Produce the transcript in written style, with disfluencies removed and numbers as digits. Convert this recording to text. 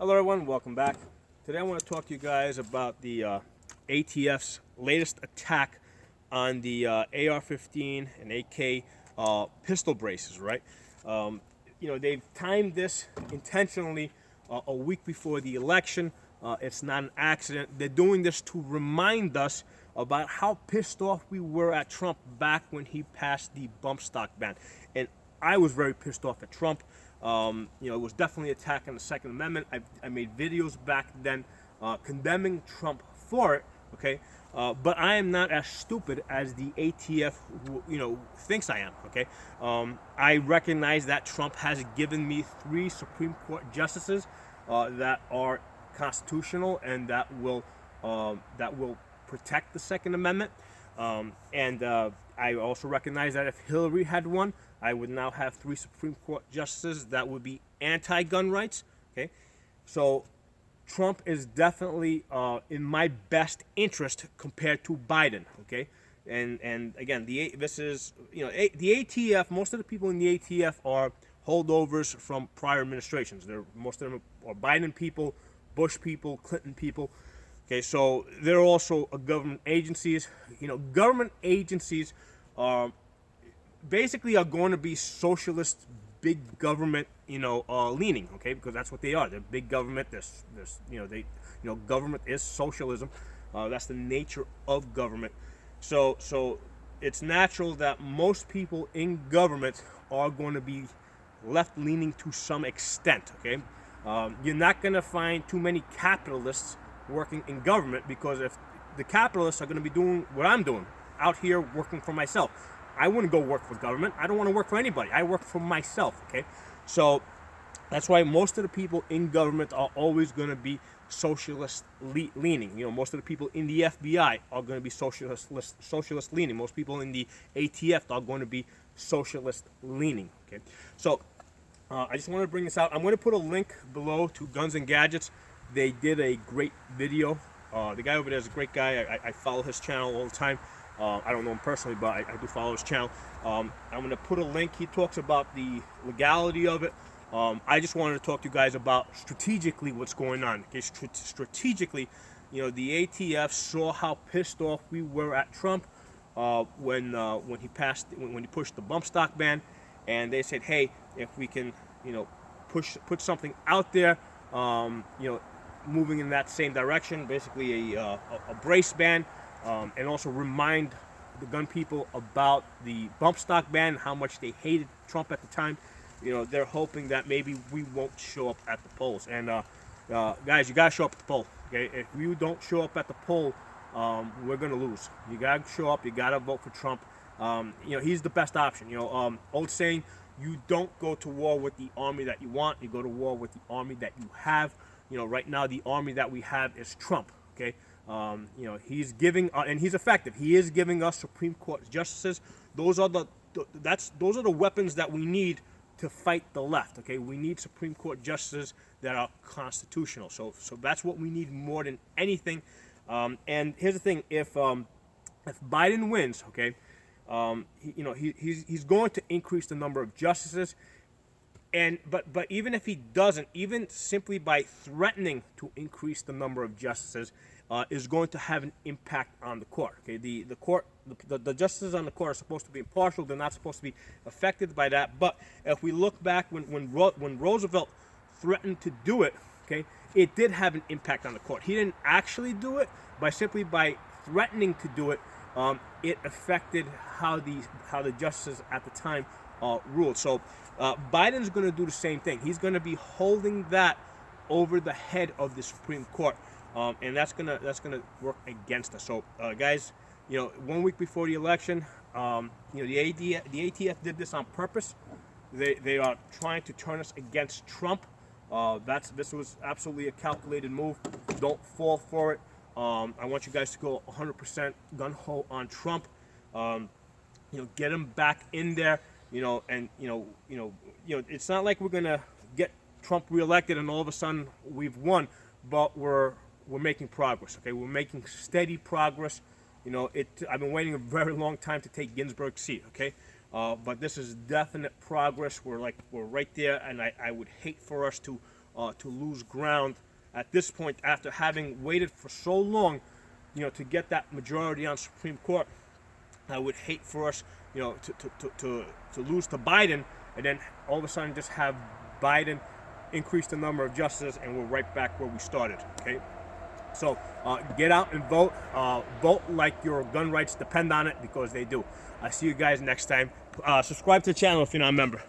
Hello everyone, welcome back. Today I want to talk to you guys about the ATF's latest attack on the AR-15 and AK pistol braces, right? They've timed this intentionally a week before the election. It's not an accident. They're doing this to remind us about how pissed off we were at Trump back when he passed the bump stock ban. And I was very pissed off at Trump. It was definitely attacking the Second Amendment. I made videos back then condemning Trump for it, okay? But I am not as stupid as the ATF, thinks I am, okay? I recognize that Trump has given me 3 Supreme Court justices that are constitutional and that will protect the Second Amendment. I also recognize that if Hillary had won, I would now have 3 Supreme Court justices that would be anti-gun rights. Okay, so Trump is definitely in my best interest compared to Biden. Okay, and again, the ATF. Most of the people in the ATF are holdovers from prior administrations. Most of them are Biden people, Bush people, Clinton people. Okay, so they're also government agencies. Government agencies basically are going to be socialist, big government, leaning. Okay, because that's what they are. They're big government. Government is socialism. That's the nature of government. So it's natural that most people in government are going to be left leaning to some extent. Okay, you're not going to find too many capitalists working in government, because if the capitalists are going to be doing what I'm doing out here working for myself, I wouldn't go work for government. I don't want to work for anybody. I work for myself, okay? So that's why most of the people in government are always going to be socialist leaning. Most of the people in the FBI are going to be socialist leaning. Most people in the ATF are going to be socialist leaning, okay? So I just wanted to bring this out. I'm going to put a link below to Guns and Gadgets. They did a great video. The guy over there is a great guy. I follow his channel all the time. I don't know him personally, but I do follow his channel. I'm going to put a link. He talks about the legality of it. I just wanted to talk to you guys about strategically what's going on. Okay, strategically, the ATF saw how pissed off we were at Trump when he pushed the bump stock ban, and they said, hey, if we can, put something out there, moving in that same direction, basically a brace ban, and also remind the gun people about the bump stock ban, how much they hated Trump at the time. They're hoping that maybe we won't show up at the polls. And guys, you gotta show up at the poll. Okay, if you don't show up at the poll, we're gonna lose. You gotta show up. You gotta vote for Trump. He's the best option. Old saying: you don't go to war with the army that you want. You go to war with the army that you have. Right now the army that we have is Trump. Okay, he's giving and he's effective. He is giving us Supreme Court justices. Those are the weapons that we need to fight the left. Okay, we need Supreme Court justices that are constitutional. So that's what we need more than anything. And here's the thing: if Biden wins, okay, he's going to increase the number of justices. But even if he doesn't, even simply by threatening to increase the number of justices, is going to have an impact on the court. Okay, the justices on the court are supposed to be impartial. They're not supposed to be affected by that. But if we look back when Roosevelt threatened to do it, okay, it did have an impact on the court. He didn't actually do it, by threatening to do it. It affected how the justices at the time ruled. So Biden's going to do the same thing. He's going to be holding that over the head of the Supreme Court, and that's gonna work against us. So guys, 1 week before the election, the ATF did this on purpose. They are trying to turn us against Trump. This was absolutely a calculated move. Don't fall for it. I want you guys to go 100% gun ho on Trump. Get him back in there. It's not like we're gonna get Trump reelected and all of a sudden we've won, but we're making progress. Okay, we're making steady progress. I've been waiting a very long time to take Ginsburg's seat. Okay, but this is definite progress. We're right there, and I would hate for us to to lose ground at this point after having waited for so long, to get that majority on Supreme Court. I would hate for us, to lose to Biden, and then all of a sudden just have Biden increase the number of justices, and we're right back where we started. Okay, so get out and vote. Vote like your gun rights depend on it, because they do. I see you guys next time. Subscribe to the channel if you're not a member.